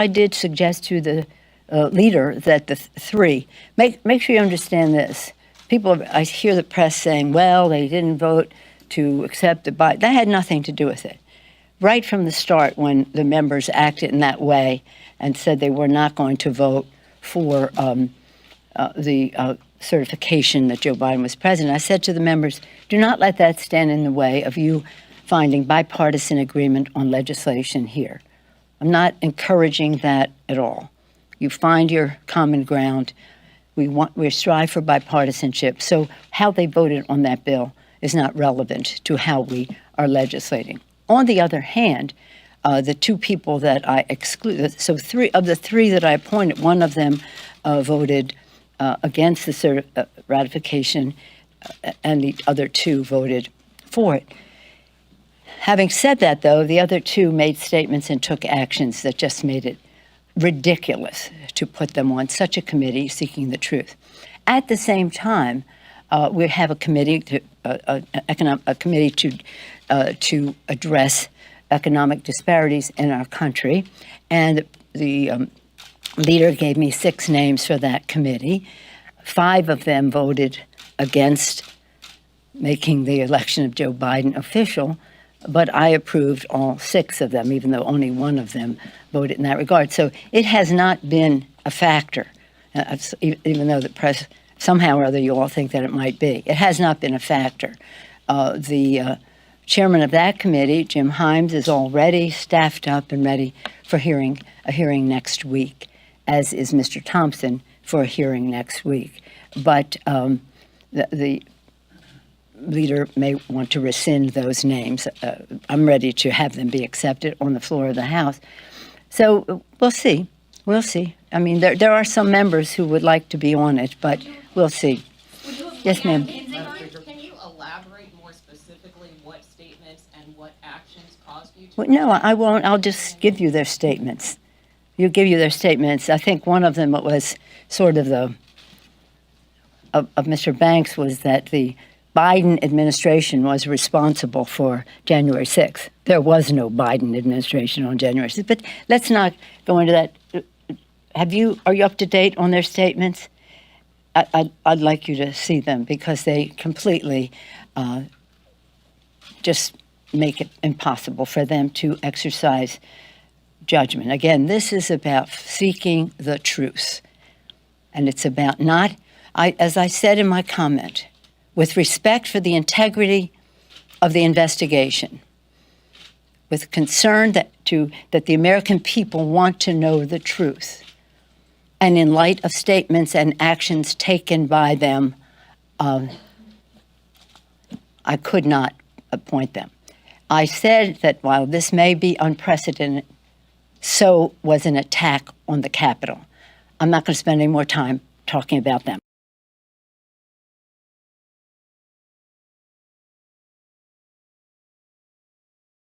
I did suggest to the leader that the three, make sure you understand this. I hear the press saying, well, they didn't vote to accept the Biden. That had nothing to do with it. Right from the start, when the members acted in that way and said they were not going to vote for the certification that Joe Biden was president, I said to the members, do not let that stand in the way of you finding bipartisan agreement on legislation here. I'm not encouraging that at all. You find your common ground. We strive for bipartisanship. So how they voted on that bill is not relevant to how we are legislating. On the other hand, the two people that I excluded, so of the three that I appointed, one of them voted against the ratification, and the other two voted for it. Having said that, though, the other two made statements and took actions that just made it ridiculous to put them on such a committee seeking the truth. At the same time, we have a committee to address economic disparities in our country, and the leader gave me 6 names for that committee. 5 of them voted against making the election of Joe Biden official, but I approved all 6 of them, even though only 1 of them voted in that regard. So it has not been a factor, even though the press, somehow or other, you all think that it might be. It has not been a factor. The chairman of that committee, Jim Himes, is already staffed up and ready for a hearing next week, as is Mr. Thompson for a hearing next week. But the leader may want to rescind those names. I'm ready to have them be accepted on the floor of the House. So we'll see. We'll see. I mean, there are some members who would like to be on it, but we'll see. Yes, ma'am. Can you elaborate more specifically what statements and what actions caused you to? Well, no, I won't. I'll just give you their statements. You'll give you their statements. I think one of them was sort of of Mr. Banks was that the Biden administration was responsible for January 6th. There was no Biden administration on January 6th. But let's not go into that. Are you up to date on their statements? I'd like you to see them because they completely just make it impossible for them to exercise judgment. Again, this is about seeking the truth. And it's about as I said in my comment, with respect for the integrity of the investigation, with concern that the American people want to know the truth, and in light of statements and actions taken by them, I could not appoint them. I said that while this may be unprecedented, so was an attack on the Capitol. I'm not going to spend any more time talking about them.